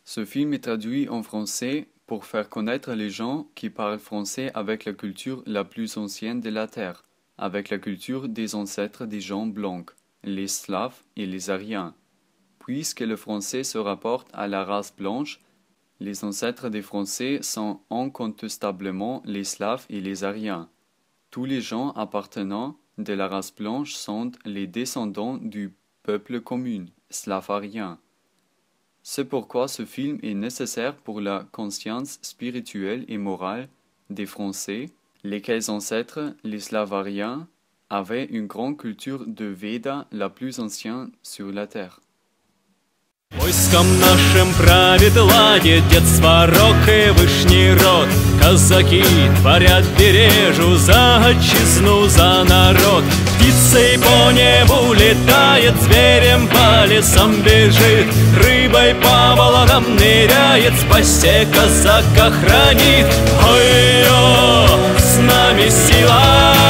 Ce film est traduit en français pour faire connaître les gens qui parlent français avec la culture la plus ancienne de la Terre, avec la culture des ancêtres des gens blancs, les Slaves et les Aryens. Puisque le français se rapporte à la race blanche, les ancêtres des Français sont incontestablement les Slaves et les Aryens. Tous les gens appartenant de la race blanche sont les descendants du peuple commun, slave-aryen. C'est pourquoi ce film est nécessaire pour la conscience spirituelle et morale des Français, lesquels ancêtres, les Slaves-aryens, avaient une grande culture de Véda la plus ancienne sur la terre. Войском нашим правит ладит дед Сварог и вышний род. Казаки творят бережу за отчизну, за народ. Птицей по небу летает, зверем по лесам бежит, рыбой по болотам ныряет, спасти казака хранит. Ой-ё, с нами сила!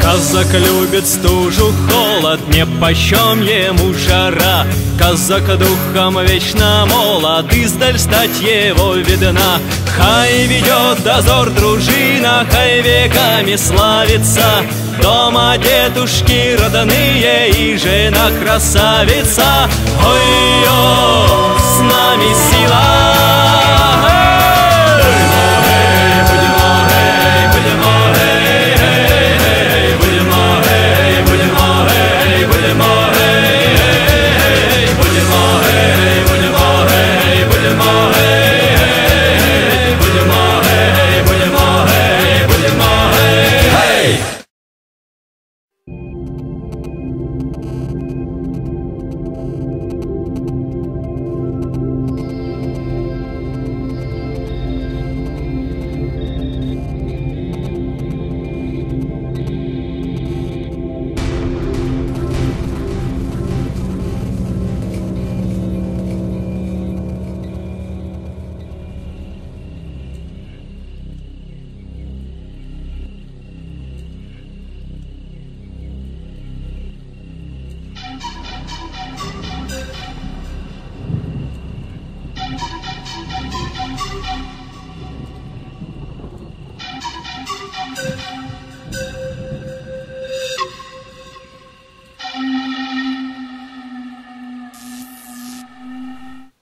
Казак любит стужу, холод, нипочем ему жара. Казак духом вечно молод, издаль стать его видна. Хай ведет дозор дружина, хай веками славится. Дома дедушки родные и жена красавица. Ой-ё, с нами сила!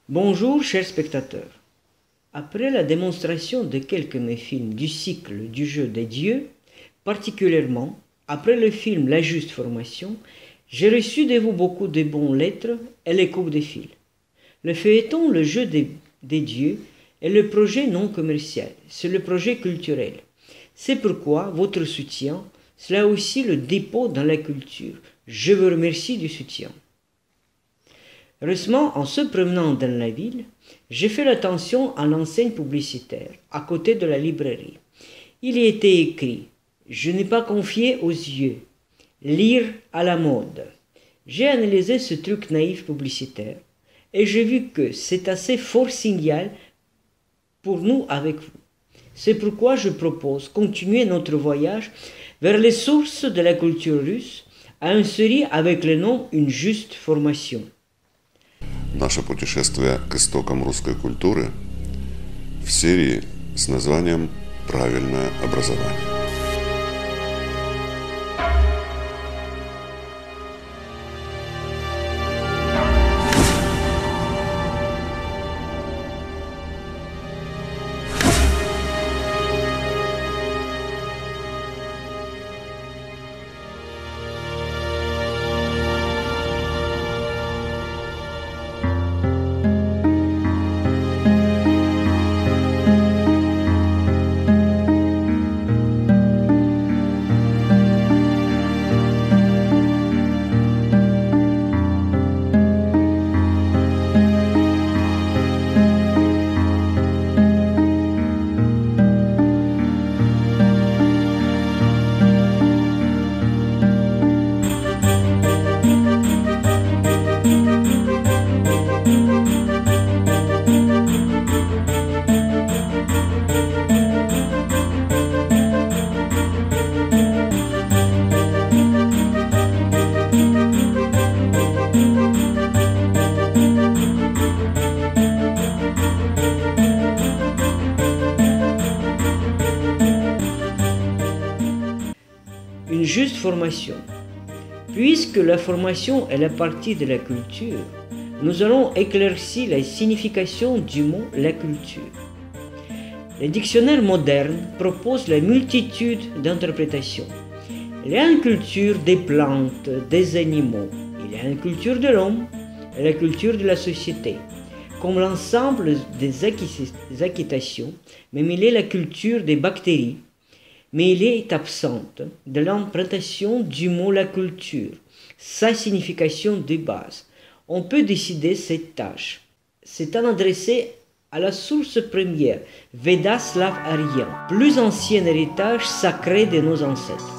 Bonjour chers spectateurs. Après la démonstration de quelques de mes films du cycle du jeu des dieux, particulièrement après le film La Juste Formation, j'ai reçu de vous beaucoup de bonnes lettres et les coupes de fil. Le feuilleton Le jeu des dieux est le projet non commercial, c'est le projet culturel. C'est pourquoi votre soutien, c'est aussi le dépôt dans la culture. Je vous remercie du soutien. Heureusement, en se promenant dans la ville, j'ai fait attention à l'enseigne publicitaire, à côté de la librairie. Il y était écrit « Je n'ai pas confié aux yeux, lire à la mode ». J'ai analysé ce truc naïf publicitaire et j'ai vu que c'est assez fort signal pour nous avec vous. C'est pourquoi je propose continuer notre voyage vers les sources de la culture russe à une série avec le nom «Une juste formation». Наше путешествие к истокам русской культуры в серии с названием «Правильное образование». formation. Puisque la formation est la partie de la culture, nous allons éclaircir la signification du mot « la culture ». Les dictionnaires modernes proposent la multitude d'interprétations. Il y a une culture des plantes, des animaux, il y a une culture de l'homme et la culture de la société. Comme l'ensemble des acquisitions, même il est la culture des bactéries, mais il est absente de l'imprétation du mot la culture, sa signification de base. On peut décider cette tâche. C'est en adressé à la source première, Veda slave arien, plus ancien héritage sacré de nos ancêtres.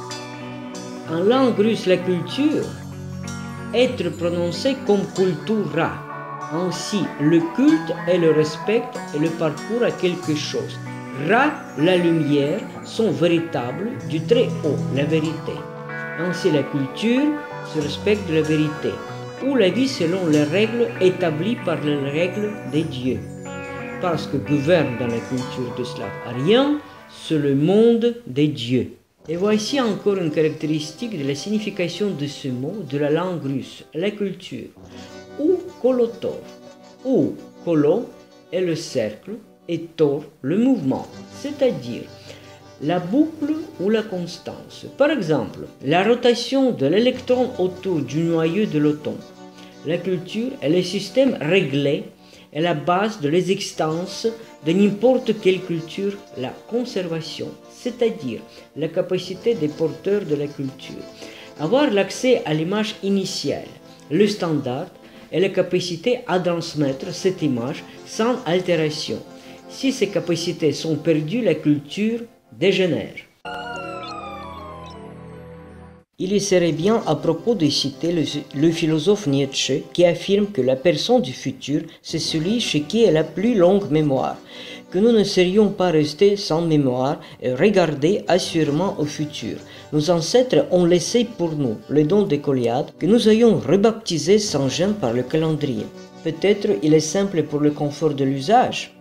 En langue russe, la culture, être prononcée comme kultura. Ainsi, le culte est le respect et le parcours à quelque chose. Ra, la lumière, sont véritables du très haut, la vérité. Ainsi, la culture se respecte de la vérité, ou la vie selon les règles établies par les règles des dieux. Parce que gouverne dans la culture de Slave arien, c'est le monde des dieux. Et voici encore une caractéristique de la signification de ce mot de la langue russe, la culture, ou kolotov, où kolo est le cercle et tor le mouvement, c'est-à-dire la boucle ou la constance. Par exemple, la rotation de l'électron autour du noyau de l'atome. La culture est le système réglé et la base de l'existence de n'importe quelle culture, la conservation, c'est-à-dire la capacité des porteurs de la culture. Avoir l'accès à l'image initiale, le standard, et la capacité à transmettre cette image sans altération. Si ces capacités sont perdues, la culture dégénère. Il y serait bien à propos de citer le philosophe Nietzsche qui affirme que la personne du futur, c'est celui chez qui est la plus longue mémoire, que nous ne serions pas restés sans mémoire et regarder assurément au futur. Nos ancêtres ont laissé pour nous le don des Goliaths que nous ayons rebaptisé sans gêne par le calendrier. Peut-être il est simple pour le confort de l'usage.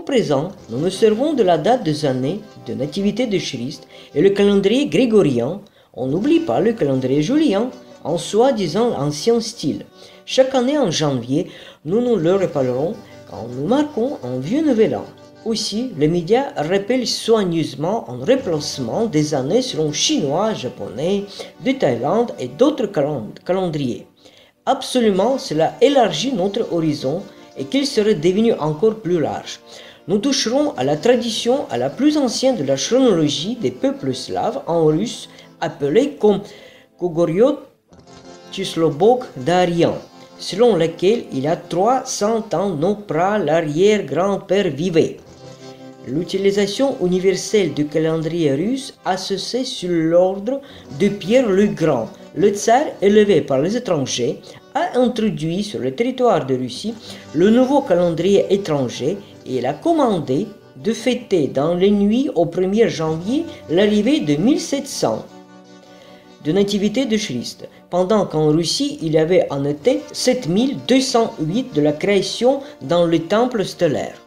Présent, nous nous servons de la date des années de nativité de Christ et le calendrier grégorien. On n'oublie pas le calendrier julien, en soi-disant ancien style. Chaque année en janvier, nous nous le reparlerons quand nous marquons un vieux nouvel an. Aussi, les médias rappellent soigneusement un remplacement des années selon chinois, japonais, de Thaïlande et d'autres calendriers. Absolument, cela élargit notre horizon et qu'il serait devenu encore plus large. Nous toucherons à la tradition la plus ancienne de la chronologie des peuples slaves en russe, appelée comme Kogoriot Chislobok d'Arien, selon laquelle il y a 300 ans non pas l'arrière-grand-père vivait. L'utilisation universelle du calendrier russe associée sur l'ordre de Pierre le Grand, le tsar élevé par les étrangers, a introduit sur le territoire de Russie le nouveau calendrier étranger et il a commandé de fêter dans les nuits au 1er janvier l'arrivée de 1700 de nativité de Christ, pendant qu'en Russie il y avait en été 7208 de la création dans le temple stellaire.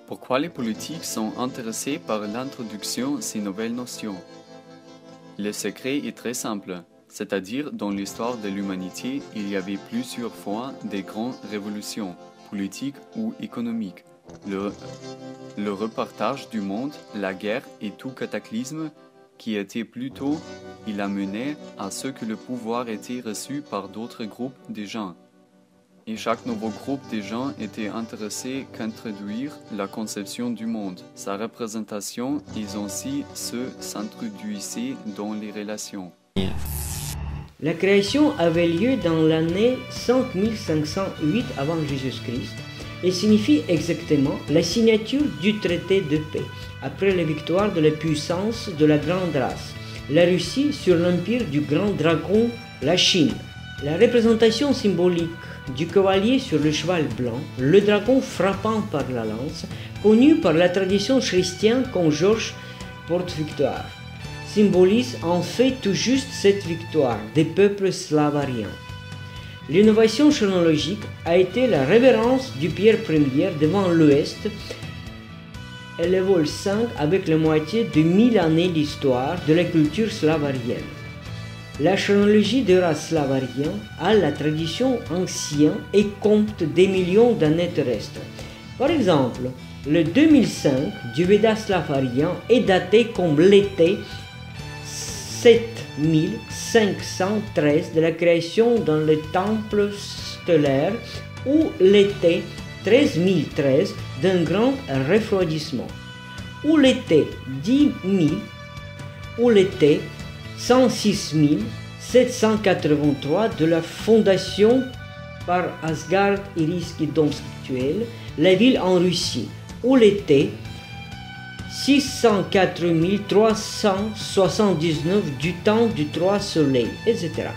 Pourquoi les politiques sont intéressés par l'introduction de ces nouvelles notions? Le secret est très simple, c'est-à-dire dans l'histoire de l'humanité, il y avait plusieurs fois des grandes révolutions, politiques ou économiques. Le repartage du monde, la guerre et tout cataclysme qui était plutôt, il a mené à ce que le pouvoir était reçu par d'autres groupes de gens. Et chaque nouveau groupe de gens était intéressé qu'introduire la conception du monde, sa représentation et ainsi s'introduisait dans les relations. La création avait lieu dans l'année 5508 avant Jésus-Christ et signifie exactement la signature du traité de paix, après la victoire de la puissance de la grande race, la Russie sur l'empire du grand dragon, la Chine. La représentation symbolique du cavalier sur le cheval blanc, le dragon frappant par la lance, connu par la tradition chrétienne comme Georges porte-victoire, symbolise en fait tout juste cette victoire des peuples slavariens. L'innovation chronologique a été la révérence du Pierre Ier devant l'Ouest et le vol 5 avec la moitié de 1000 années d'histoire de la culture slavarienne. La chronologie des races slavariennes a la tradition ancienne et compte des millions d'années terrestres. Par exemple, le 2005 du Veda slavarien est daté comme l'été 7513 de la création dans le temple stellaire ou l'été 13013 d'un grand refroidissement, ou l'été 10 000 ou l'été 106 783 de la fondation par Asgard Iriski Domskituel, la ville en Russie, ou l'été 604 379 du temps du trois soleils, etc.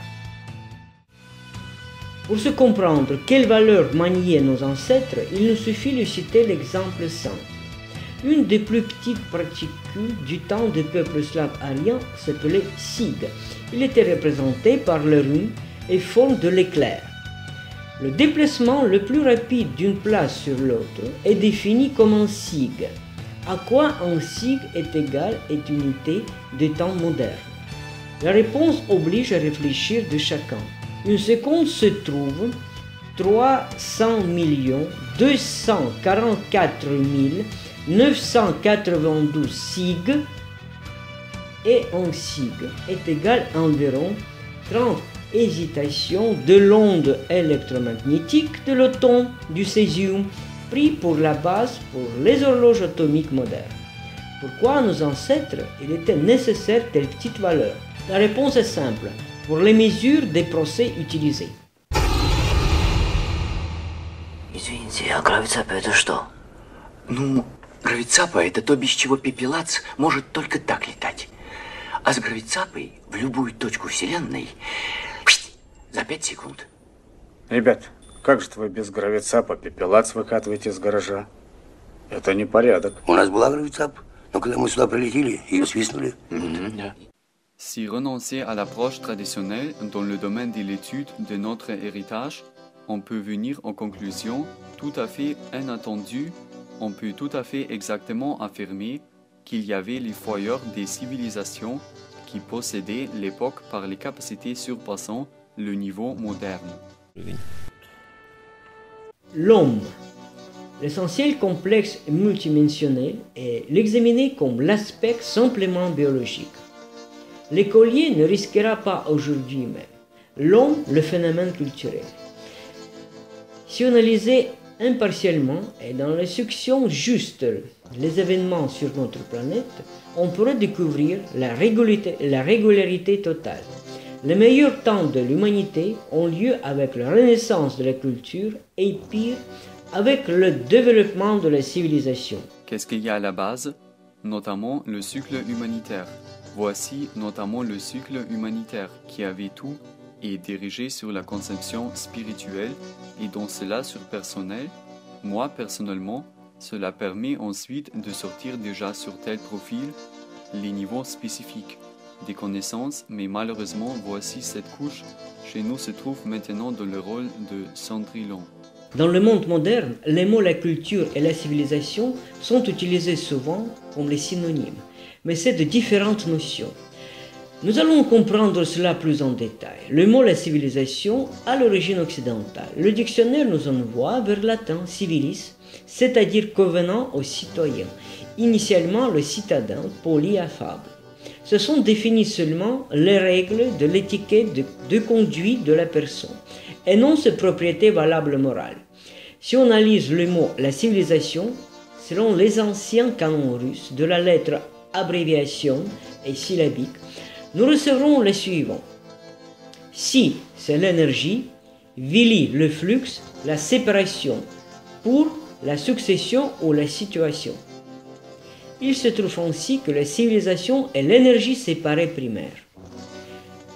Pour se comprendre quelle valeur maniaient nos ancêtres, il nous suffit de citer l'exemple simple. Une des plus petites particules du temps des peuples slaves aryens s'appelait Sig. Il était représenté par le rune et forme de l'éclair. Le déplacement le plus rapide d'une place sur l'autre est défini comme un sig. À quoi un sig est égal est unité de temps moderne? La réponse oblige à réfléchir de chacun. Une seconde se trouve 300 244 992 sig et un sig est égal à environ 30 hésitations de l'onde électromagnétique de l'automne du césium pris pour la base pour les horloges atomiques modernes. Pourquoi à nos ancêtres il était nécessaire telle petite valeur? La réponse est simple, pour les mesures des procès utilisés. Извините, а гравицапа это что? Ну, гравицапа это то, без чего пепелац может только так летать. А с гравицапой в любую точку Вселенной за 5 секунд. Ребят, как же вы без гравицапа пепелац выкатываете из гаража? Это не порядок. У нас была гравицапа, но когда мы сюда прилетели, ее свистнули. Si renoncer à l'approche traditionnelle dans le domaine de l'étude de notre héritage, on peut venir en conclusion tout à fait inattendue, on peut tout à fait exactement affirmer qu'il y avait les foyers des civilisations qui possédaient l'époque par les capacités surpassant le niveau moderne. L'homme. L'essentiel complexe et multidimensionnel est l'examiner comme l'aspect simplement biologique. L'écolier ne risquera pas aujourd'hui même l'homme, le phénomène culturel. Si on analysait impartialement et dans la section juste les événements sur notre planète, on pourrait découvrir la régularité totale. Les meilleurs temps de l'humanité ont lieu avec la renaissance de la culture et pire, avec le développement de la civilisation. Qu'est-ce qu'il y a à la base? Notamment le cycle humanitaire. Voici notamment le cycle humanitaire qui avait tout et dirigé sur la conception spirituelle et dans cela sur personnel. Moi personnellement, cela permet ensuite de sortir déjà sur tel profil les niveaux spécifiques des connaissances, mais malheureusement voici cette couche chez nous se trouve maintenant dans le rôle de cendrillon. Dans le monde moderne, les mots la culture et la civilisation sont utilisés souvent comme les synonymes, mais c'est de différentes notions. Nous allons comprendre cela plus en détail. Le mot la civilisation a l'origine occidentale. Le dictionnaire nous envoie vers le latin civilis, c'est-à-dire convenant aux citoyens. Initialement, le citadin, poli, affable. Ce sont définies seulement les règles de l'étiquette de conduite de la personne, et non ses propriétés valables morales. Si on analyse le mot la civilisation, selon les anciens canons russes de la lettre abréviation et syllabique, nous recevrons les suivants. Si, c'est l'énergie, vili, le flux, la séparation, pour, la succession ou la situation. Il se trouve ainsi que la civilisation est l'énergie séparée primaire.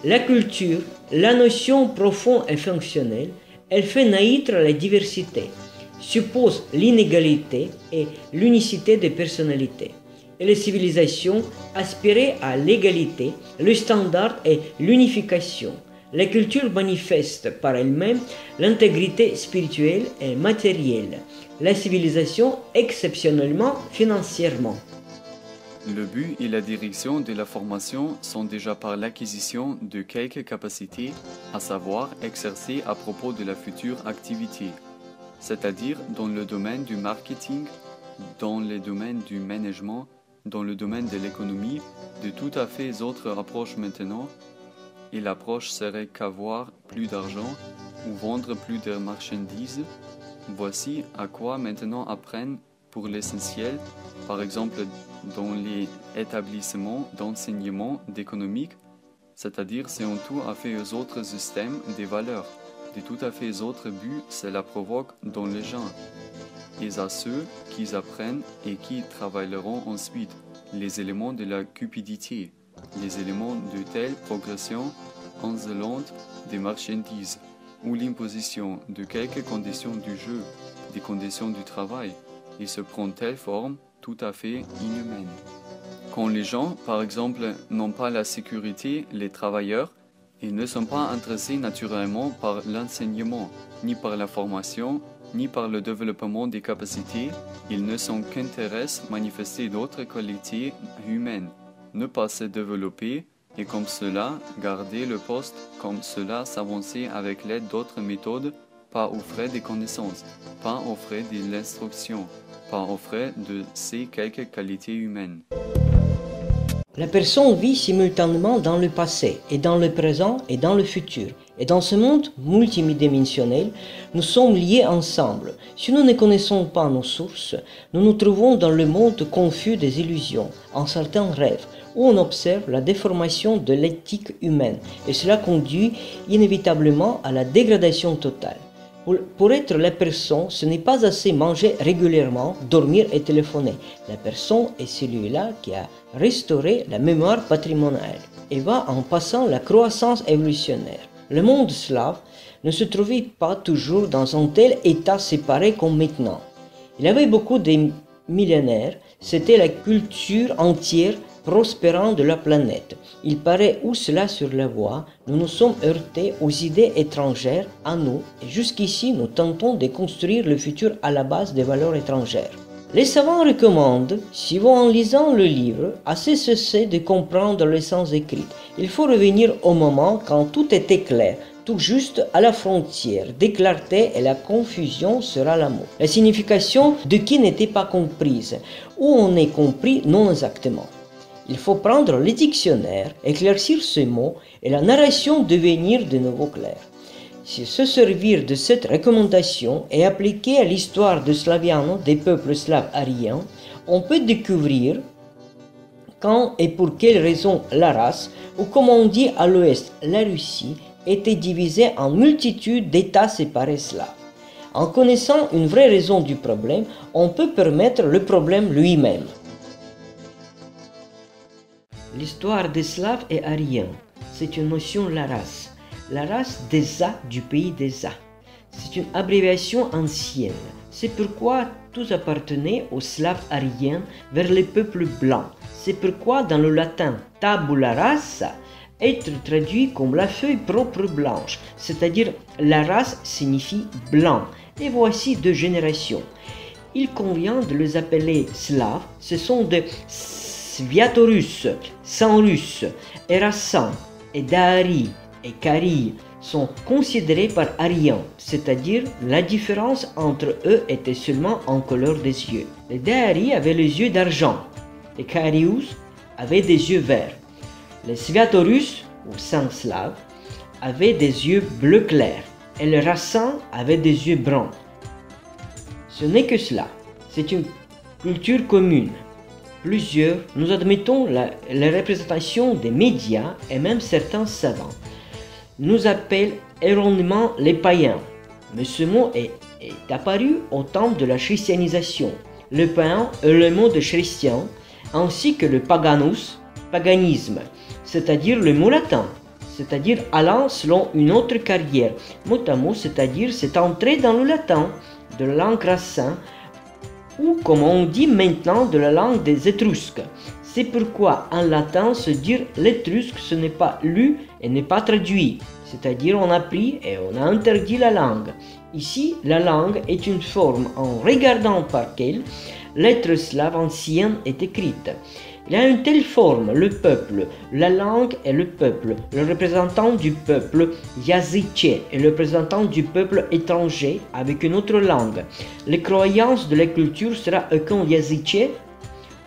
La culture, la notion profonde et fonctionnelle, elle fait naître la diversité, suppose l'inégalité et l'unicité des personnalités. Et les civilisations aspiraient à l'égalité, le standard et l'unification. La culture manifeste par elle-même l'intégrité spirituelle et matérielle, la civilisation exceptionnellement financièrement. Le but et la direction de la formation sont déjà par l'acquisition de quelques capacités à savoir exercer à propos de la future activité, c'est-à-dire dans le domaine du marketing, dans le domaine du management, dans le domaine de l'économie, de tout à fait autres approches maintenant, et l'approche serait qu'avoir plus d'argent ou vendre plus de marchandises. Voici à quoi maintenant apprennent pour l'essentiel, par exemple dans les établissements d'enseignement d'économique, c'est-à-dire c'est en tout à fait aux autres systèmes des valeurs, de tout à fait autres buts, cela provoque dans les gens, et à ceux qui apprennent et qui travailleront ensuite les éléments de la cupidité, les éléments de telle progression insolente des marchandises, ou l'imposition de quelques conditions du jeu, des conditions du travail, et se prend telle forme tout à fait inhumaine. Quand les gens, par exemple, n'ont pas la sécurité, les travailleurs, ils ne sont pas intéressés naturellement par l'enseignement, ni par la formation, ni par le développement des capacités, ils ne sont qu'intéressés à manifester d'autres qualités humaines, ne pas se développer, et comme cela, garder le poste, comme cela s'avancer avec l'aide d'autres méthodes, pas aux frais des connaissances, pas aux frais de l'instruction, pas aux frais de ces quelques qualités humaines. La personne vit simultanément dans le passé et dans le présent et dans le futur. Et dans ce monde multidimensionnel, nous sommes liés ensemble. Si nous ne connaissons pas nos sources, nous nous trouvons dans le monde confus des illusions, en certains rêves, où on observe la déformation de l'éthique humaine. Et cela conduit inévitablement à la dégradation totale. Pour être la personne, ce n'est pas assez manger régulièrement, dormir et téléphoner. La personne est celui-là qui a restauré la mémoire patrimoniale et va en passant la croissance évolutionnaire. Le monde slave ne se trouvait pas toujours dans un tel état séparé comme maintenant. Il y avait beaucoup de millénaires, c'était la culture entière prospérant de la planète. Il paraît où cela sur la voie, nous nous sommes heurtés aux idées étrangères à nous et jusqu'ici nous tentons de construire le futur à la base des valeurs étrangères. Les savants recommandent, suivant en lisant le livre, à cesser de comprendre l'essence écrite. Il faut revenir au moment quand tout était clair, tout juste à la frontière des clartés et la confusion sera l'amour. La signification de qui n'était pas comprise, ou on est compris non exactement. Il faut prendre les dictionnaires, éclaircir ces mots et la narration devenir de nouveau claire. Si se servir de cette recommandation et appliquer à l'histoire de Slaviano des peuples slaves aryens, on peut découvrir quand et pour quelles raisons la race, ou comme on dit à l'ouest, la Russie, était divisée en multitude d'États séparés slaves. En connaissant une vraie raison du problème, on peut permettre le problème lui-même. L'histoire des Slaves et Aryens, c'est une notion la race des A du pays des A. C'est une abréviation ancienne. C'est pourquoi tous appartenaient aux Slaves aryens vers les peuples blancs. C'est pourquoi dans le latin tabula rasa, être traduit comme la feuille propre blanche, c'est-à-dire la race signifie blanc. Et voici deux générations. Il convient de les appeler Slaves, ce sont des Sviatorus, Sans-Russes, Erasan et Dari et Kari sont considérés par Aryens, c'est-à-dire la différence entre eux était seulement en couleur des yeux. Les Dari avaient les yeux d'argent, les Karius avaient des yeux verts. Les Sviatorus, ou Saint-Slaves, avaient des yeux bleu clair, et les Rassans avaient des yeux bruns. Ce n'est que cela, c'est une culture commune. Plusieurs, nous admettons la représentation des médias et même certains savants, nous appellent erronément les païens. Mais ce mot est apparu au temps de la christianisation. Le païen est le mot de chrétien, ainsi que le paganus, paganisme, c'est-à-dire le mot latin, c'est-à-dire allant selon une autre carrière. Mot à mot, c'est-à-dire c'est entré dans le latin, de la langue racine, ou comme on dit maintenant de la langue des Étrusques. C'est pourquoi en latin se dire l'étrusque ce n'est pas lu et n'est pas traduit. c'est-à-dire on a pris et on a interdit la langue. Ici, la langue est une forme en regardant par laquelle l'être slave ancienne est écrite. Il a une telle forme, le peuple, la langue et le peuple, le représentant du peuple yazidché et le représentant du peuple étranger avec une autre langue. Les croyances de la culture sera qu'un yazidché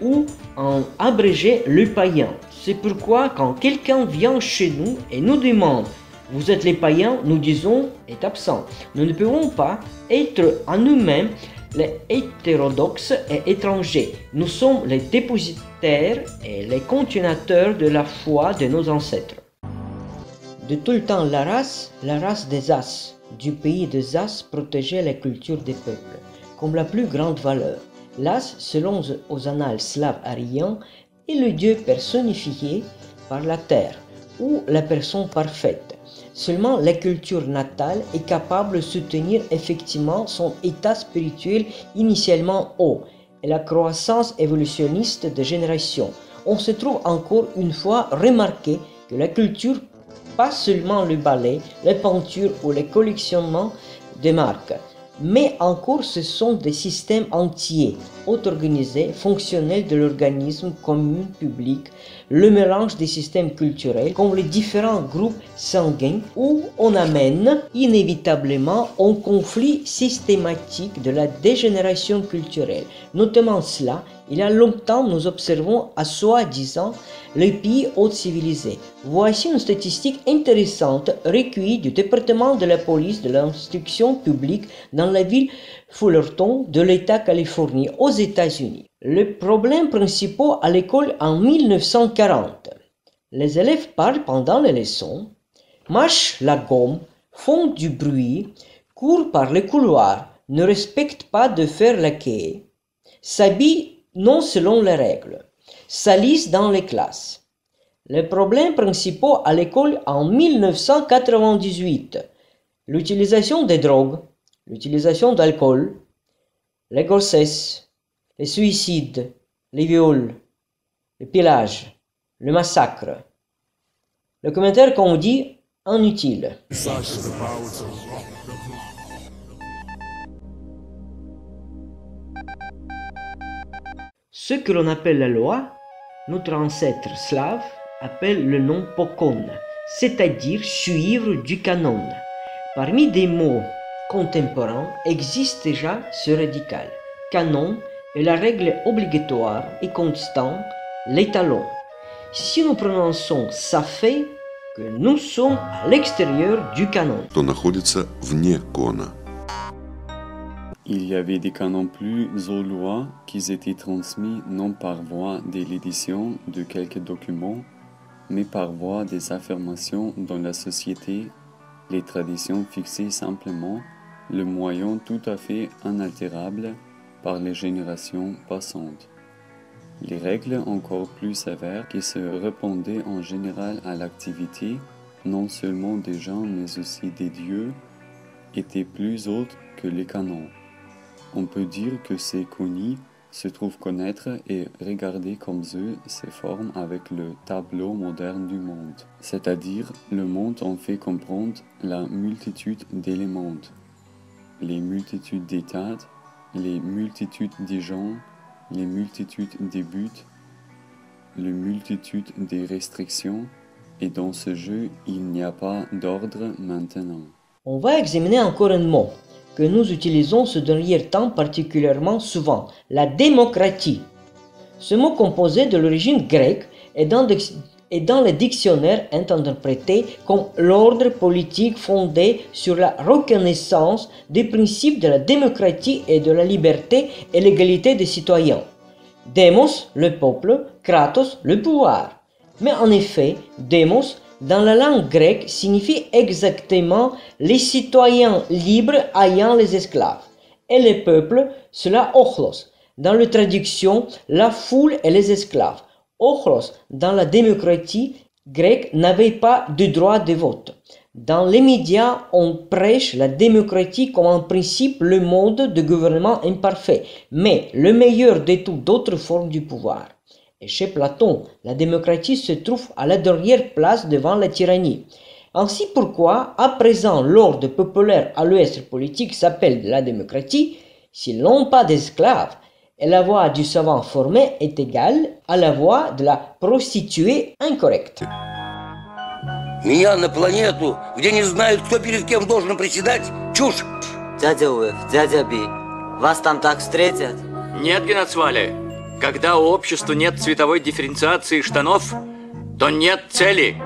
ou en abrégé le païen. C'est pourquoi quand quelqu'un vient chez nous et nous demande « Vous êtes les païens ?» nous disons « est absent ». Nous ne pouvons pas être en nous-mêmes les hétérodoxes et étrangers. Nous sommes les dépositaires et les continuateurs de la foi de nos ancêtres. De tout le temps, la race des As, du pays des As, protégeait la culture des peuples comme la plus grande valeur. L'As, selon aux annales slaves ariens, est le dieu personnifié par la terre ou la personne parfaite. Seulement la culture natale est capable de soutenir effectivement son état spirituel initialement haut et la croissance évolutionniste de générations. On se trouve encore une fois remarqué que la culture, pas seulement le ballet, les peintures ou les collectionnements de marques, mais encore ce sont des systèmes entiers, auto-organisés, fonctionnels de l'organisme commun public, le mélange des systèmes culturels comme les différents groupes sanguins où on amène inévitablement un conflit systématique de la dégénération culturelle. Notamment cela, il y a longtemps nous observons à soi-disant les pays haut civilisés. Voici une statistique intéressante recueillie du département de la police de l'instruction publique dans la ville Fullerton de l'État Californie aux États-Unis. Le problème principal à l'école en 1940. Les élèves parlent pendant les leçons, mâchent la gomme, font du bruit, courent par les couloirs, ne respectent pas de faire la quai, s'habillent non selon les règles, salissent dans les classes. Les problèmes principaux à l'école en 1998. L'utilisation des drogues, l'utilisation d'alcool, les grossesses, les suicides, les viols, le pillage, le massacre. Le commentaire qu'on dit inutile. Ce que l'on appelle la loi, notre ancêtre slave appelle le nom pokon, c'est-à-dire suivre du canon. Parmi des mots contemporains existe déjà ce radical. Canon est la règle obligatoire et constante, l'étalon. Si nous prononçons ça fait que nous sommes à l'extérieur du canon. То находится вне кона. Il y avait des canons plus aux lois qui étaient transmis non par voie de l'édition de quelques documents, mais par voie des affirmations dans la société, les traditions fixées simplement, le moyen tout à fait inaltérable par les générations passantes. Les règles encore plus sévères qui se répondaient en général à l'activité, non seulement des gens mais aussi des dieux, étaient plus hautes que les canons. On peut dire que ces connis se trouvent connaître et regarder comme eux se forment avec le tableau moderne du monde, c'est-à-dire le monde en fait comprendre la multitude d'éléments, les multitudes d'états, les multitudes des gens, les multitudes des buts, les multitudes des restrictions, et dans ce jeu, il n'y a pas d'ordre maintenant. On va examiner encore un mot que nous utilisons ce dernier temps particulièrement souvent, la démocratie. Ce mot composé de l'origine grecque est dans les dictionnaires interprété comme l'ordre politique fondé sur la reconnaissance des principes de la démocratie et de la liberté et l'égalité des citoyens. Demos, le peuple, kratos, le pouvoir. Mais en effet, demos, dans la langue grecque, signifie exactement les citoyens libres ayant les esclaves. Et le peuple, cela ochlos. Dans la traduction, la foule et les esclaves. Ochlos, dans la démocratie grecque, n'avait pas de droit de vote. Dans les médias, on prêche la démocratie comme un principe, le mode de gouvernement imparfait, mais le meilleur de toutes d'autres formes du pouvoir. Et chez Platon, la démocratie se trouve à la dernière place devant la tyrannie. Ainsi pourquoi, à présent, l'ordre populaire à l'ouest politique s'appelle la démocratie, s'ils n'ont pas d'esclaves, et la voix du savant formé est égale à la voix de la prostituée incorrecte. Меня на планету, где не знают, кто перед кем должен приседать? Чушь! Дядя Уэф, дядя Би, вас там так встретят? Нет, Геноцвале, когда у общества нет цветовой дифференциации штанов, то нет цели.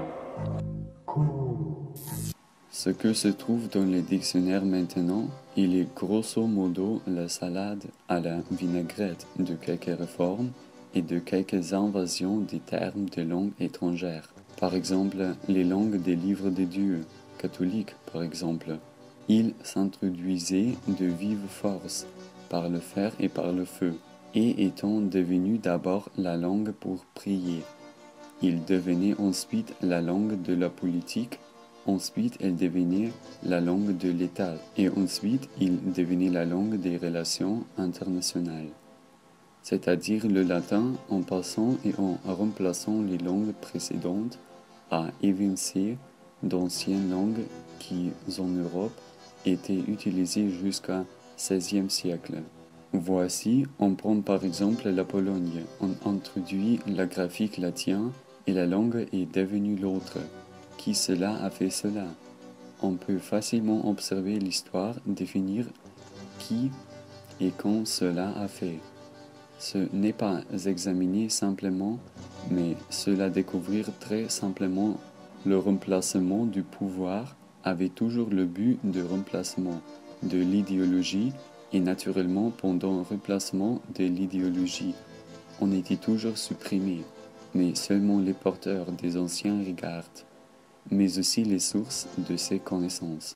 Ce que se trouve dans les dictionnaires maintenant, il est grosso modo la salade à la vinaigrette de quelques réformes et de quelques invasions des termes de langues étrangères. Par exemple, les langues des livres de Dieu, catholiques par exemple. Ils s'introduisaient de vive force par le fer et par le feu, et étant devenus d'abord la langue pour prier. Ils devenaient ensuite la langue de la politique, ensuite elle devenait la langue de l'État, et ensuite il devenait la langue des relations internationales. C'est-à-dire le latin en passant et en remplaçant les langues précédentes a évincé d'anciennes langues qui, en Europe, étaient utilisées jusqu'au XVIe siècle. Voici, on prend par exemple la Pologne, on introduit la graphique latin et la langue est devenue l'autre. Qui cela a fait cela? On peut facilement observer l'histoire, définir qui et quand cela a fait. Ce n'est pas examiner simplement, mais cela découvrir très simplement. Le remplacement du pouvoir avait toujours le but de remplacement de l'idéologie et naturellement pendant le remplacement de l'idéologie, on était toujours supprimé, mais seulement les porteurs des anciens regardent, mais aussi les sources de ces connaissances.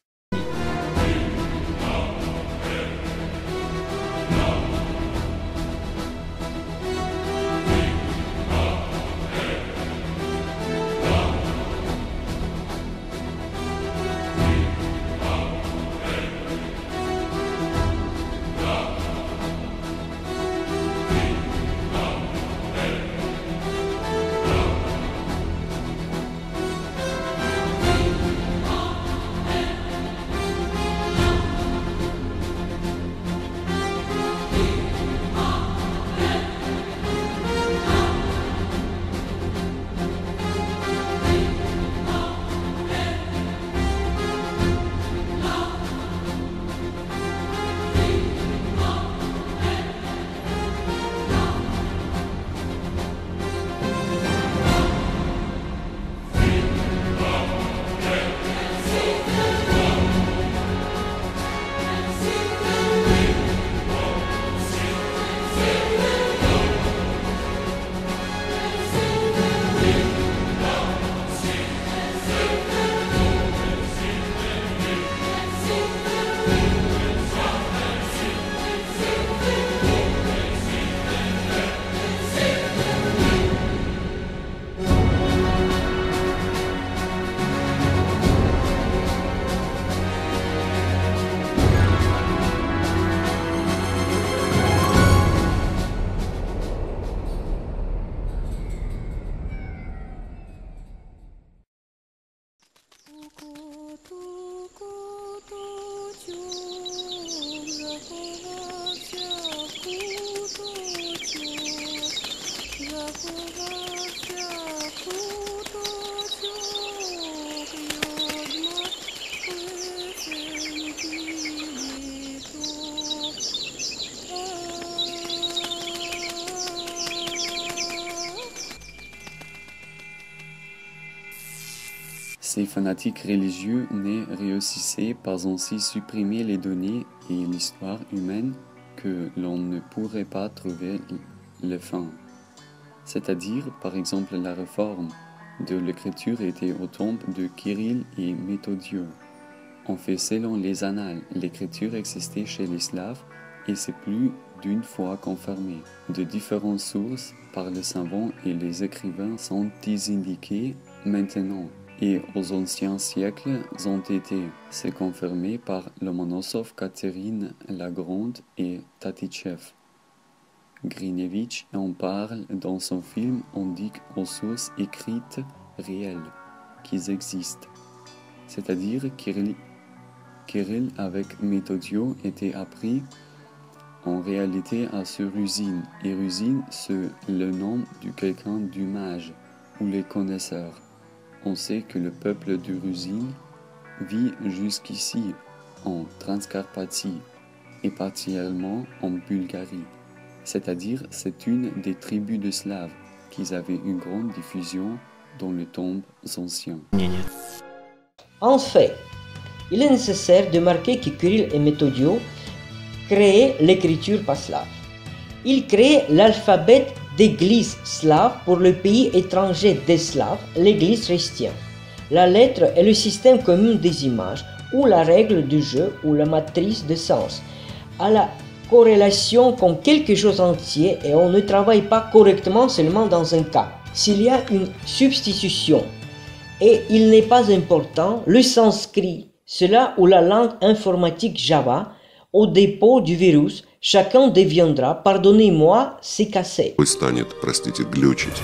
Ces fanatiques religieux ne réussissaient pas ainsi supprimer les données et l'histoire humaine que l'on ne pourrait pas trouver le fin. C'est-à-dire, par exemple, la réforme de l'écriture était au temps de Kirill et Méthodieux. En fait, selon les annales, l'écriture existait chez les Slaves et c'est plus d'une fois confirmé. De différentes sources par les savants et les écrivains sont indiqués maintenant. Et aux anciens siècles ont été, c'est confirmé par Lomonosov, Catherine la Grande et Tatichev. Grinevich en parle dans son film, indique aux sources écrites réelles qui existent. c'est-à-dire Kirill avec Méthodio était appris en réalité à ce Rusine, et Rusine c'est le nom de quelqu'un du mage ou les connaisseurs. On sait que le peuple de Rusine vit jusqu'ici en Transcarpathie et partiellement en Bulgarie, c'est-à-dire c'est une des tribus de Slaves qui avaient une grande diffusion dans les tombes anciens. En fait, il est nécessaire de marquer que Kirill et Méthodio créaient l'écriture pas slave. Ils créaient l'alphabet d'église slave pour le pays étranger des Slaves, l'église chrétienne. La lettre est le système commun des images, ou la règle du jeu, ou la matrice de sens. À la corrélation comme quelque chose entier et on ne travaille pas correctement seulement dans un cas. S'il y a une substitution et il n'est pas important, le sanskrit, cela ou la langue informatique Java, au dépôt du virus, chacun deviendra, pardonnez-moi, c'est cassé. Вы станет, простите, глючить.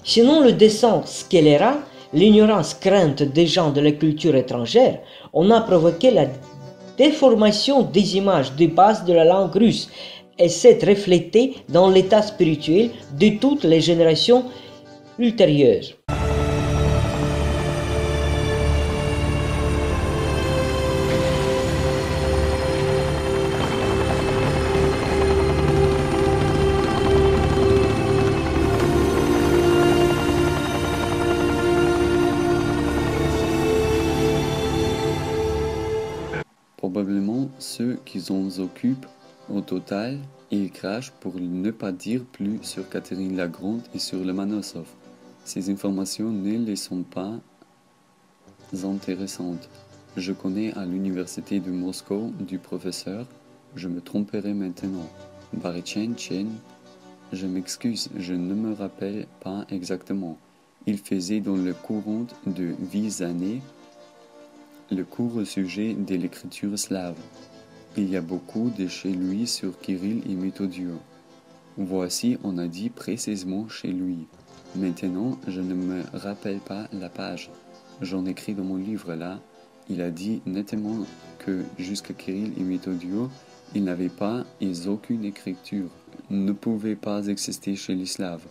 Sinon le dessin scélérat, l'ignorance crainte des gens de la culture étrangère, on a provoqué la déformation des images de base de la langue russe et s'est reflétée dans l'état spirituel de toutes les générations ultérieures. Probablement ceux qui s'en occupent au total, ils crachent pour ne pas dire plus sur Catherine la Grande et sur Lomonosov. Ces informations ne les sont pas intéressantes. Je connais à l'université de Moscou du professeur, je me tromperai maintenant, Barichin Chen, je m'excuse, je ne me rappelle pas exactement. Il faisait dans le courant de 10 années le cours au sujet de l'écriture slave. Il y a beaucoup de chez lui sur Kirill et Méthodio. Voici, on a dit précisément chez lui. Maintenant, je ne me rappelle pas la page. J'en écris dans mon livre là. Il a dit nettement que jusqu'à Kirill et Méthodio, ils n'avaient pas et aucune écriture, ne pouvaient pas exister chez les Slaves.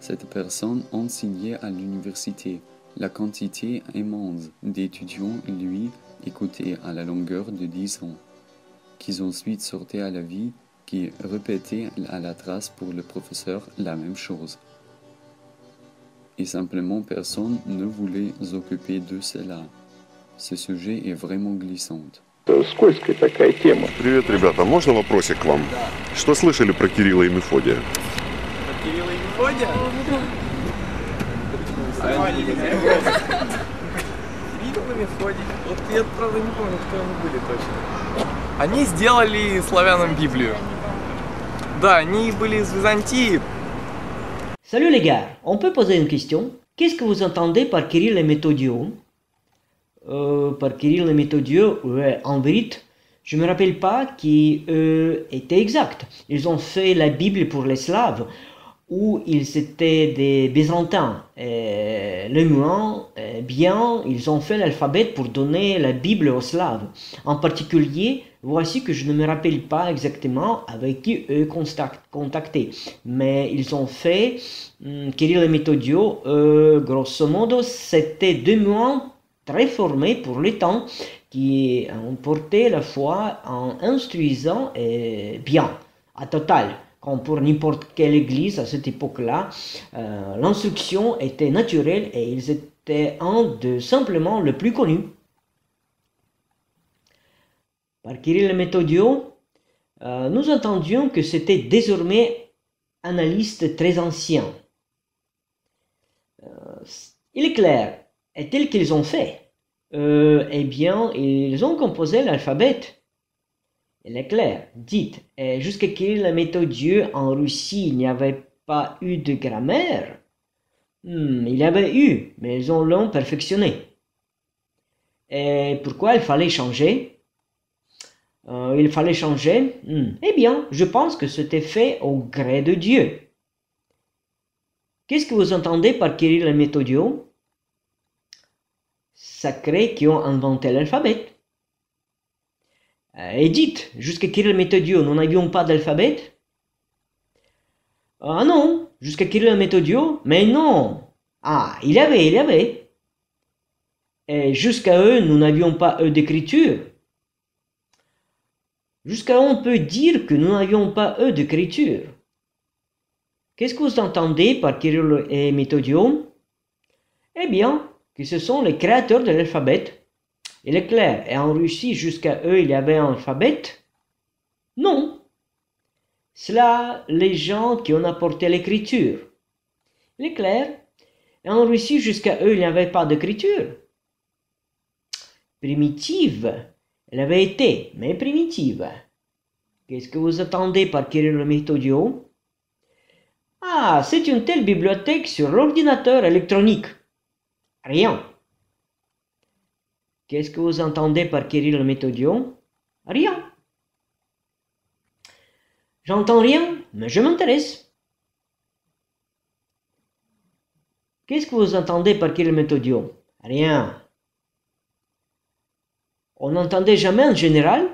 Cette personne enseignait à l'université. La quantité immense d'étudiants lui écoutaient à la longueur de 10 ans, qui ensuite sortaient à la vie, qui répétaient à la trace pour le professeur la même chose. Et simplement personne ne voulait s'occuper de cela. Ce sujet est vraiment glissant. Скользкая такая тема. Привет, ребята, можно вопросик к вам? Что слышали про Кирилла и Мефодия? Про Кирилла и Мефодия? Кирилл и Мефодий. Вот я, правда, не помню, кто они были точно. Они сделали славянам Библию. Да, они были из Византии. Salut les gars, on peut poser une question? Qu'est-ce que vous entendez par Kirill et Méthodio? Par Kirill et Méthodio, ouais, en vérité, je ne me rappelle pas qui était exact. Ils ont fait la Bible pour les Slaves, où ils étaient des Byzantins. Le moins, bien, ils ont fait l'alphabet pour donner la Bible aux Slaves. En particulier, voici que je ne me rappelle pas exactement avec qui eux contacter. Mais ils ont fait, Kirill et Méthodio, grosso modo, c'était deux moines très formés pour le temps, qui ont porté la foi en instruisant bien, à total. Comme pour n'importe quelle église à cette époque-là, l'instruction était naturelle et ils étaient un de simplement le plus connus. Par Kirill et Méthodio, nous entendions que c'était désormais analystes très anciens. Il est clair, et tel qu'ils ont fait, eh bien, ils ont composé l'alphabet. Il est clair, dites, jusqu'à Kirill et Méthodio en Russie, il n'y avait pas eu de grammaire. Il y avait eu, mais ils l'ont perfectionné. Et pourquoi il fallait changer? il fallait changer. Eh bien, je pense que c'était fait au gré de Dieu. Qu'est-ce que vous entendez par Kirill et Méthodio? Sacrés qui ont inventé l'alphabet. Et dites, jusqu'à Kirill et Méthodio, nous n'avions pas d'alphabet? Ah non, jusqu'à Kirill et Méthodio? Mais non! Ah, il y avait. Et jusqu'à eux, nous n'avions pas d'écriture. Jusqu'à on peut dire que nous n'avions pas d'écriture. Qu'est-ce que vous entendez par Kirill et Méthodio? Eh bien, que ce sont les créateurs de l'alphabet. Il est clair, et en Russie, jusqu'à eux, il y avait un alphabet? Non. Cela, les gens qui ont apporté l'écriture. Il est clair, et en Russie, jusqu'à eux, il n'y avait pas d'écriture. Primitive, elle avait été, mais primitive. Qu'est-ce que vous attendez par Kirill et Méthodio? Ah, c'est une telle bibliothèque sur l'ordinateur électronique. Rien. Qu'est-ce que vous entendez par Kirill et Méthodio? Rien. J'entends rien, mais je m'intéresse. Qu'est-ce que vous entendez par Kirill et Méthodio? Rien. On n'entendait jamais en général?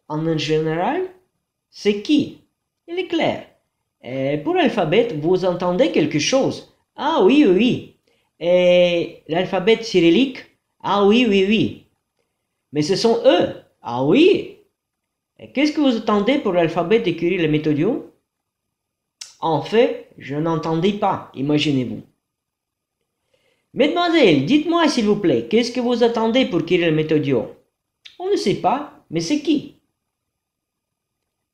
En général, c'est qui? Il est clair. Et pour l'alphabet, vous entendez quelque chose? Ah oui. Et l'alphabet cyrillique? Ah oui. Mais ce sont eux? Ah oui. Et qu'est-ce que vous entendez pour l'alphabet de Kirill et Méthodio? En fait, je n'entendais pas, imaginez-vous. Mesdemoiselles, dites-moi s'il vous plaît, qu'est-ce que vous attendez pour Kirill et Méthodio? On ne sait pas, mais c'est qui?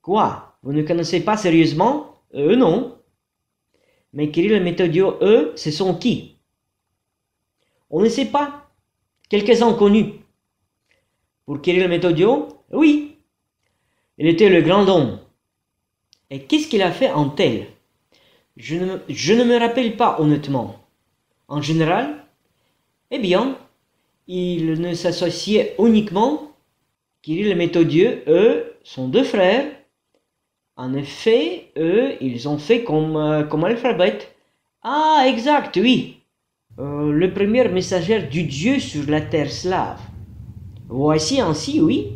Quoi? Vous ne connaissez pas sérieusement? Non. Mais Kirill et Méthodio, eux, ce sont qui? On ne sait pas. Quelques-uns connus. Pour Kirill et Méthodio, oui. Il était le grand homme. Et qu'est-ce qu'il a fait en tel? Je ne me rappelle pas honnêtement. En général, eh bien, il ne s'associait uniquement. Kirill et Méthodio, eux, sont deux frères. En effet, eux, ils ont fait comme alphabet. Ah, exact, oui. Le premier messager du Dieu sur la terre slave. Voici ainsi, oui.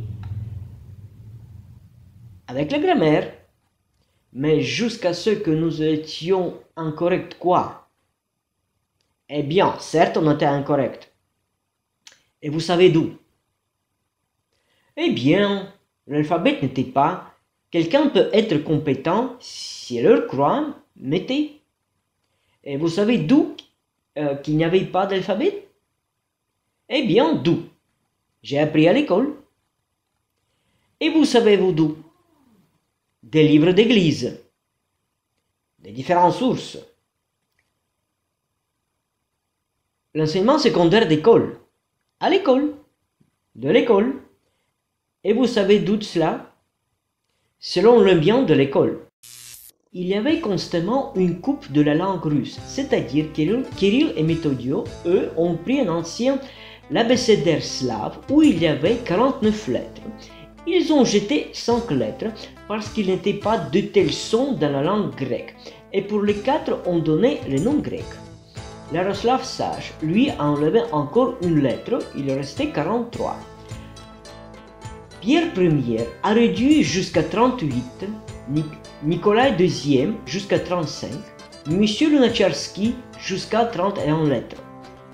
Avec la grammaire. Mais jusqu'à ce que nous étions incorrects, quoi? Eh bien, certes, on était incorrects. Et vous savez d'où? Eh bien, l'alphabet n'était pas. Quelqu'un peut être compétent si elle le croit, mettez. Et vous savez d'où qu'il n'y avait pas d'alphabet? Eh bien, d'où? J'ai appris à l'école. Et vous savez-vous d'où? Des livres d'église, des différentes sources. L'enseignement secondaire d'école, à l'école, de l'école. Et vous savez d'où cela? Selon le bien de l'école. Il y avait constamment une coupe de la langue russe, c'est-à-dire Kirill et Méthodio, eux, ont pris un ancien l'abécédaire slave où il y avait 49 lettres. Ils ont jeté 5 lettres parce qu'il n'était pas de tels sons dans la langue grecque, et pour les 4 on donnait les noms grecs. Yaroslav sage, lui, a enlevé encore une lettre, il restait 43. Pierre Ier a réduit jusqu'à 38, Nicolas II jusqu'à 35, Monsieur Lunacharsky jusqu'à 31 lettres.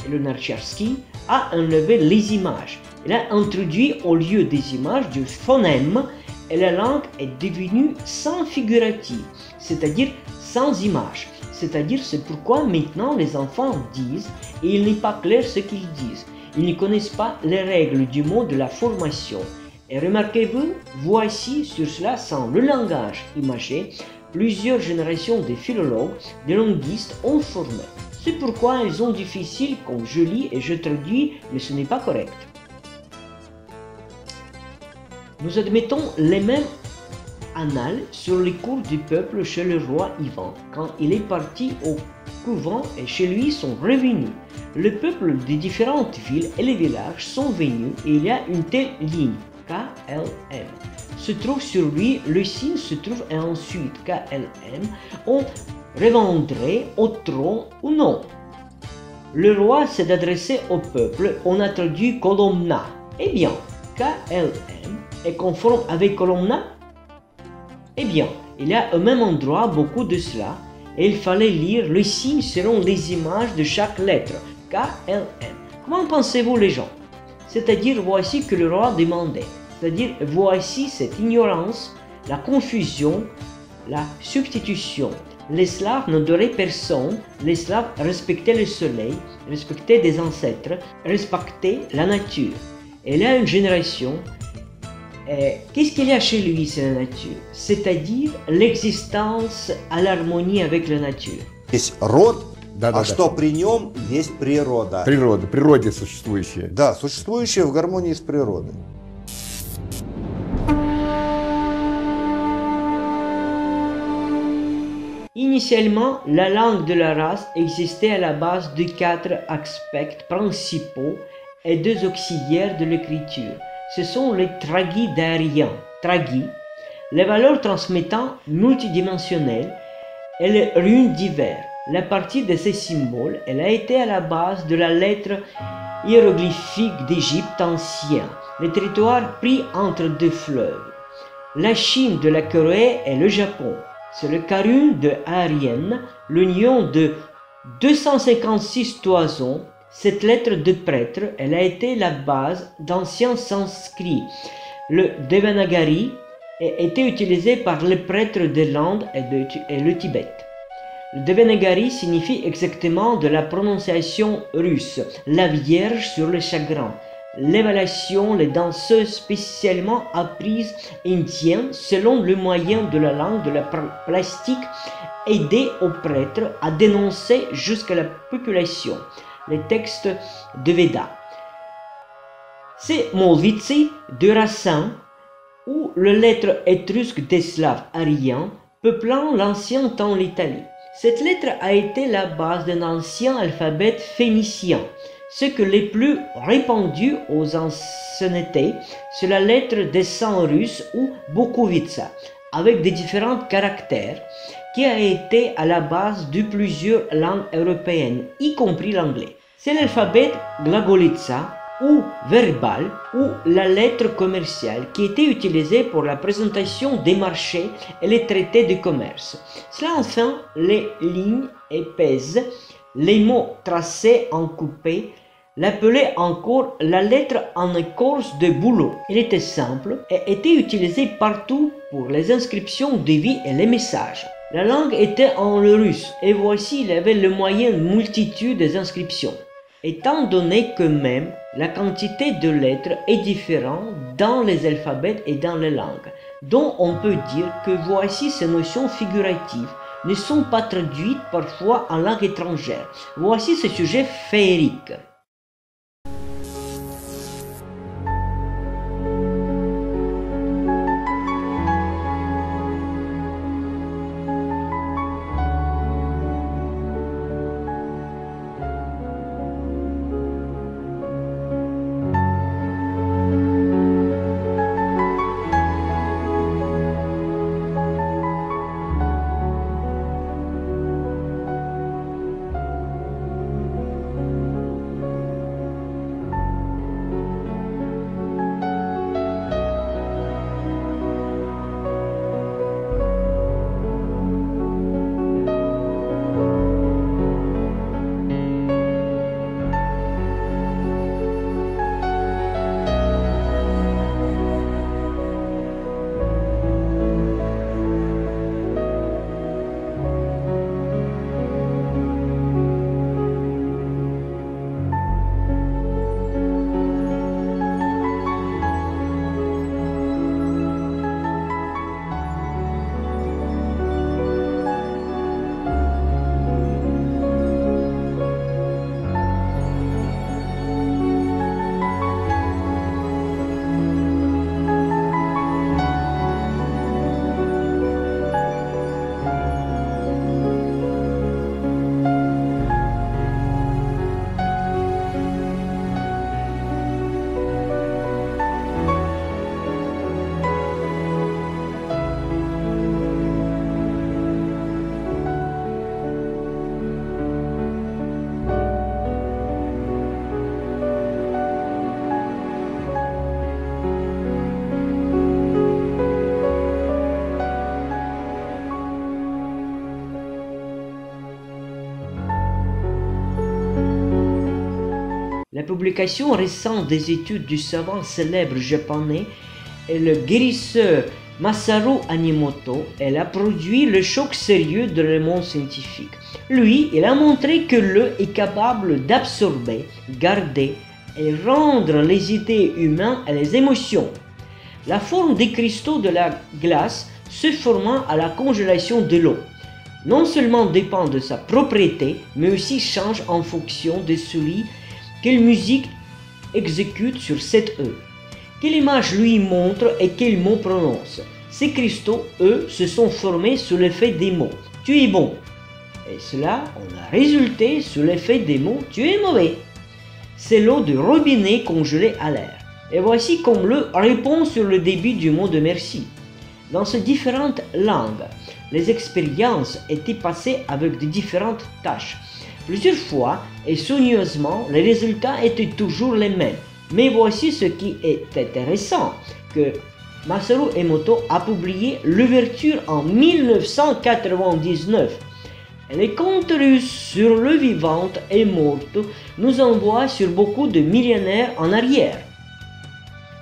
Et Lunacharsky a enlevé les images. Il a introduit au lieu des images du phonème et la langue est devenue sans figurative, c'est-à-dire sans image. C'est-à-dire c'est pourquoi maintenant les enfants disent et il n'est pas clair ce qu'ils disent. Ils ne connaissent pas les règles du mot de la formation. Et remarquez-vous, voici sur cela sans le langage imagé, plusieurs générations de philologues, de linguistes ont formé. C'est pourquoi ils sont difficiles comme je lis et je traduis, mais ce n'est pas correct. Nous admettons les mêmes annales sur les cours du peuple chez le roi Ivan, quand il est parti au couvent et chez lui sont revenus. Le peuple des différentes villes et les villages sont venus et il y a une telle ligne. KLM. Se trouve sur lui, le signe se trouve et ensuite KLM, on revendrait au trône ou non. Le roi s'est adressé au peuple, on a traduit colomna. Eh bien, KLM est conforme avec colomna? Eh bien, il y a au même endroit beaucoup de cela, et il fallait lire le signe selon les images de chaque lettre, KLM. Comment pensez-vous les gens? C'est-à-dire, voici que le roi demandait. C'est-à-dire, voici cette ignorance, la confusion, la substitution. Les Slaves n'adoraient personne, les Slaves respectaient le soleil, respectaient des ancêtres, respectaient la nature. Et là, une génération, qu'est-ce qu'il y a chez lui, c'est la nature? C'est-à-dire l'existence à l'harmonie avec la nature. Есть род, что при нем есть природа. Природе существующее. Да, существующее в гармонии с природой. Initialement, la langue de la race existait à la base de 4 aspects principaux et 2 auxiliaires de l'écriture. Ce sont les traguidariens, tragui, les valeurs transmettant multidimensionnelles et les runes divers. La partie de ces symboles, elle a été à la base de la lettre hiéroglyphique d'Égypte ancienne, le territoire pris entre 2 fleuves, la Chine de la Corée et le Japon. C'est le Karun de Arienne, l'union de 256 toisons. Cette lettre de prêtre, elle a été la base d'anciens sanscrits. Le Devanagari a été utilisé par les prêtres de l'Inde et le Tibet. Le Devanagari signifie exactement de la prononciation russe, la Vierge sur le chagrin. L'évaluation, les danseuses spécialement apprises indiennes selon le moyen de la langue de la plastique aidaient aux prêtres à dénoncer jusqu'à la population les textes de Veda. C'est Molvitsi de Racine ou les lettres étrusques des Slaves ariens peuplant l'ancien temps l'Italie. Cette lettre a été la base d'un ancien alphabet phénicien. Ce que les plus répandu aux anciennetés, c'est la lettre des saints russes ou Bokovitsa, avec des différents caractères, qui a été à la base de plusieurs langues européennes, y compris l'anglais. C'est l'alphabet glagolitsa ou verbal ou la lettre commerciale qui était utilisée pour la présentation des marchés et les traités de commerce. Cela enfin les lignes épaisses, les mots tracés en coupé, l'appelait encore la lettre en écorce de bouleau. Il était simple et était utilisé partout pour les inscriptions de vie et les messages. La langue était en russe et voici il y avait le moyen de multitude des inscriptions. Étant donné que même la quantité de lettres est différente dans les alphabets et dans les langues, dont on peut dire que voici ces notions figuratives ne sont pas traduites parfois en langue étrangère. Voici ce sujet féerique. La publication récente des études du savant célèbre japonais et le guérisseur Masaru Animoto, elle a produit le choc sérieux de le monde scientifique. Lui, il a montré que l'eau est capable d'absorber, garder et rendre les idées humaines et les émotions. La forme des cristaux de la glace se formant à la congélation de l'eau non seulement dépend de sa propriété, mais aussi change en fonction de celui quelle musique exécute sur cette eau, quelle image lui montre et quel mot prononce. Ces cristaux, eux, se sont formés sous l'effet des mots « tu es bon ». Et cela a résulté sous l'effet des mots « tu es mauvais ». C'est l'eau de robinet congelée à l'air. Et voici comme l'eau répond sur le début du mot de merci. Dans ces différentes langues, les expériences étaient passées avec de différentes tâches. Plusieurs fois et soigneusement, les résultats étaient toujours les mêmes. Mais voici ce qui est intéressant, que Masaru Emoto a publié l'ouverture en 1999. Et les contenus sur le vivant et morte nous envoient sur beaucoup de millénaires en arrière.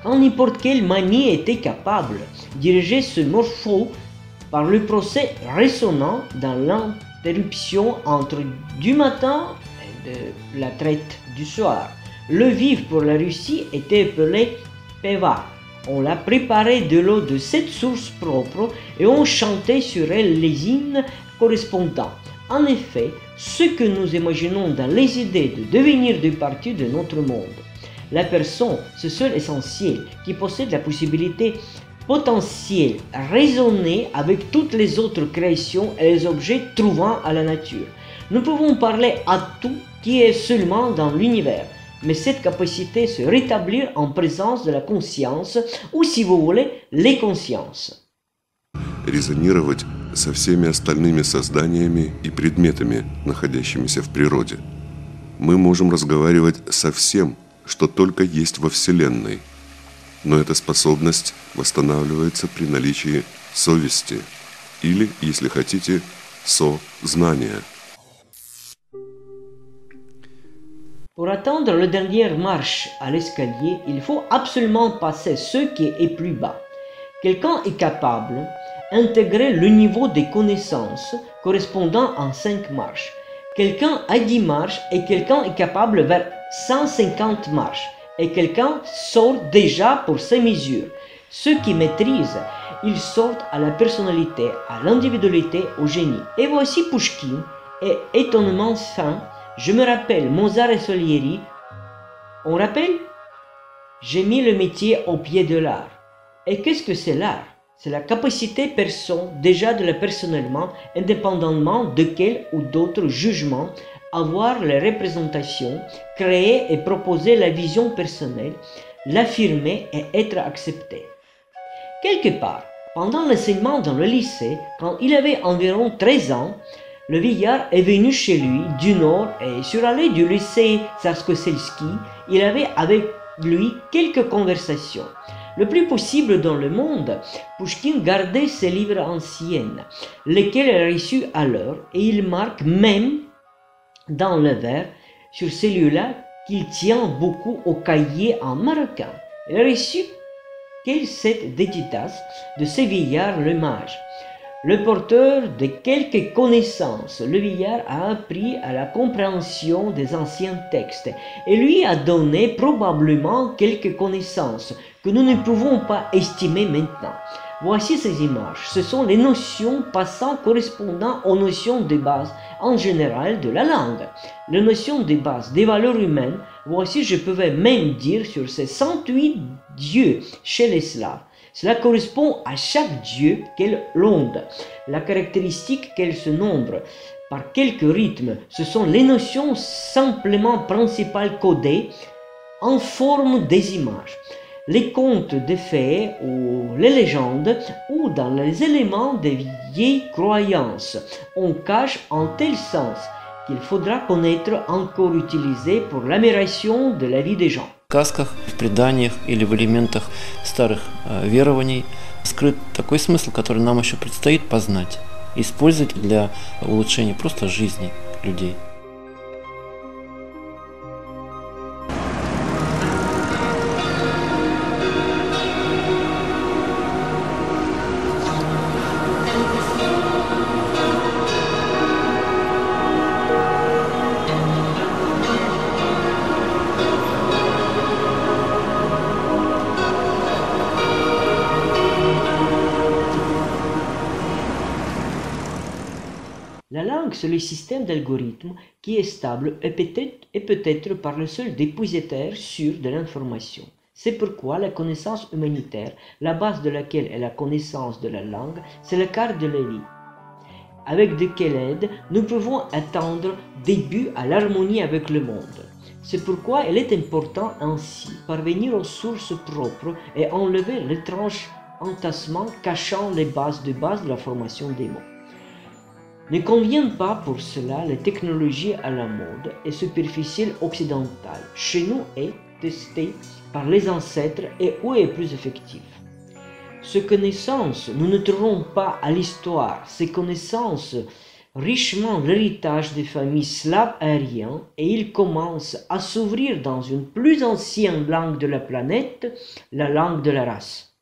Quand n'importe quelle manie était capable de diriger ce morpho par le procès résonnant dans l'interruption entre du matin et de la traite du soir. Le vif pour la Russie était appelé Peva. On l'a préparé de l'eau de cette source propre et on chantait sur elle les hymnes correspondants. En effet, ce que nous imaginons dans les idées de devenir de partie de notre monde. La personne, ce seul essentiel qui possède la possibilité potentielle, raisonnée avec toutes les autres créations et les objets trouvant à la nature. Nous pouvons parler à tout qui est seulement dans l'univers, mais cette capacité se rétablir en présence de la conscience, ou si vous voulez, les consciences. Резонировать со всеми остальными созданиями и предметами, находящимися в природе. Мы можем разговаривать со всем, что только есть во Вселенной. Но эта способность восстанавливается при наличии совести или, если хотите, сознания. Pour atteindre la dernière marche à l'escalier, il faut absolument passer ce qui est plus bas. Quelqu'un est capable d'intégrer le niveau des connaissances correspondant à 5 marches. Quelqu'un a 10 marches et quelqu'un est capable vers 150 marches. Et quelqu'un sort déjà pour ces mesures. Ceux qui maîtrisent, ils sortent à la personnalité, à l'individualité, au génie. Et voici Pouchkine, et étonnement fin, je me rappelle Mozart et Salieri. On rappelle? J'ai mis le métier au pied de l'art. Et qu'est-ce que c'est l'art? C'est la capacité personne, déjà de la personnellement, indépendamment de quel ou d'autres jugements, avoir les représentations, créer et proposer la vision personnelle, l'affirmer et être accepté. Quelque part, pendant l'enseignement dans le lycée, quand il avait environ 13 ans, le vieillard est venu chez lui du nord et sur l'allée du lycée Tsarskoselski, il avait avec lui quelques conversations. Le plus possible dans le monde, Pouchkine gardait ses livres anciens, lesquels il a reçus alors, et il marque même dans le vers sur celui-là qu'il tient beaucoup au cahier en marocain. Il a reçu cette dédicace de ce vieillard le mage. Le porteur de quelques connaissances, le vieillard a appris à la compréhension des anciens textes et lui a donné probablement quelques connaissances que nous ne pouvons pas estimer maintenant. Voici ces images. Ce sont les notions passant correspondant aux notions de base en général de la langue. Les notions de base des valeurs humaines, voici je pouvais même dire sur ces 108 dieux chez les Slaves. Cela correspond à chaque dieu quelle onde, la caractéristique qu'elle se nombre. Par quelques rythmes, ce sont les notions simplement principales codées en forme des images. Les contes des fées ou les légendes ou dans les éléments des vieilles croyances, on cache en tel sens qu'il faudra connaître encore utilisé pour l'amélioration de la vie des gens. В сказках, в преданиях или в элементах старых верований скрыт такой смысл, который нам еще предстоит познать, использовать для улучшения просто жизни людей. c'est le système d'algorithmes qui est stable et peut-être par le seul dépositaire sûr de l'information. C'est pourquoi la connaissance humanitaire, la base de laquelle est la connaissance de la langue, c'est le quart de l'élite, avec de quelle aide nous pouvons attendre début à l'harmonie avec le monde. C'est pourquoi il est important ainsi parvenir aux sources propres et enlever l'étrange entassement cachant les bases de la formation des mots. Ne conviennent pas pour cela les technologies à la mode et superficielles occidentales, chez nous et testées par les ancêtres et où est plus effectif. Ces connaissances, nous ne trouvons pas à l'histoire, ces connaissances richement l'héritage des familles slaves aériennes et il commence à s'ouvrir dans une plus ancienne langue de la planète, la langue de la race.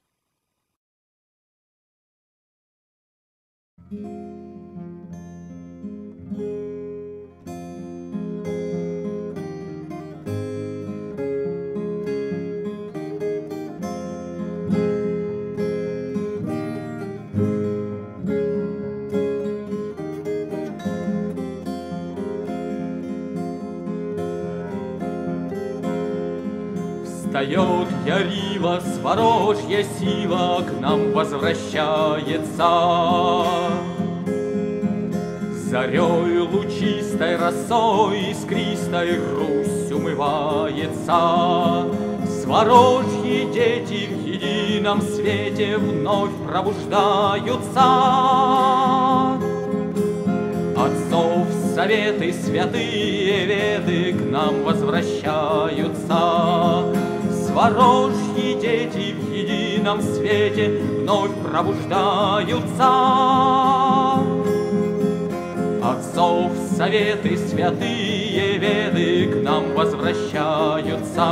Встает ярила, сворожья сила к нам возвращается. Зарей лучистой росой искристой Русь умывается. Сворожьи дети в едином свете вновь пробуждаются. Отцов советы святые веды к нам возвращаются. Сворожьи дети в едином свете вновь пробуждаются. Отцов советы святые веды к нам возвращаются.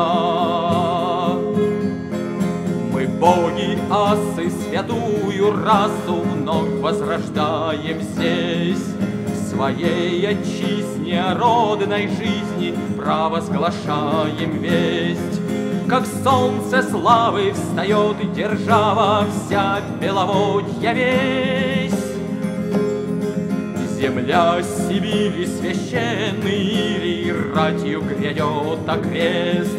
Мы боги, асы, святую расу вновь возрождаем здесь. В своей отчизне родной жизни провозглашаем весть. Как солнце славы встает держава вся Беловодья весь. Земля Сибири священный Ирий ратью грядет окрест.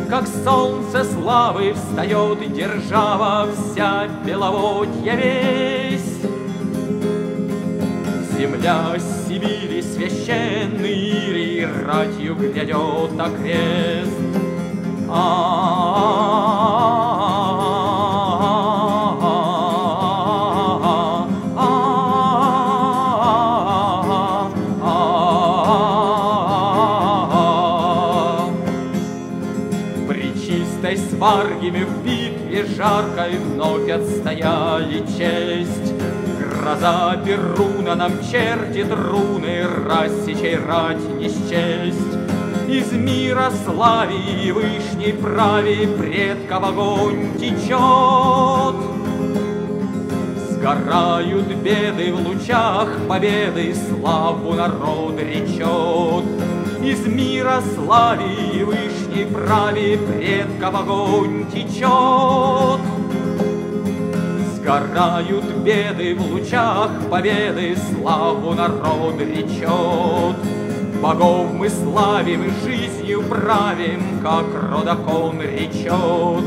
Как солнце славы встает держава вся Беловодья весь. Земля Сибири священный Ирий ратью грядет окрест. Пречистой сварги мы в битве жаркой вновь отстояли честь. Гроза Перуна нам чертит руны, рассечей рать не счесть. Из мира славе и вышней праве предков огонь течет. Сгорают беды в лучах победы, славу народ речет. Из мира славе и вышней праве предков огонь течет. Сгорают беды в лучах победы, славу народ речет. Богов мы славим и жизнью правим, как Родокон речет.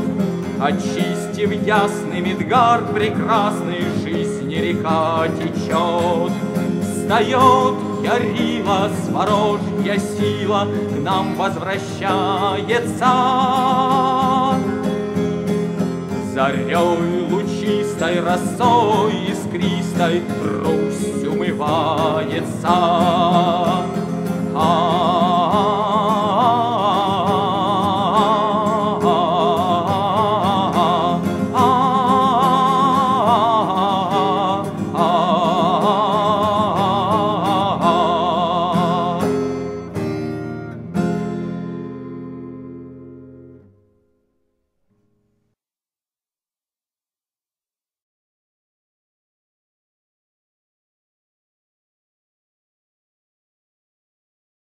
Очистив ясный Мидгард прекрасный, жизни река течет. Встает ярила, сворожья сила к нам возвращается. Зарей лучистой росой искристой Русь умывается.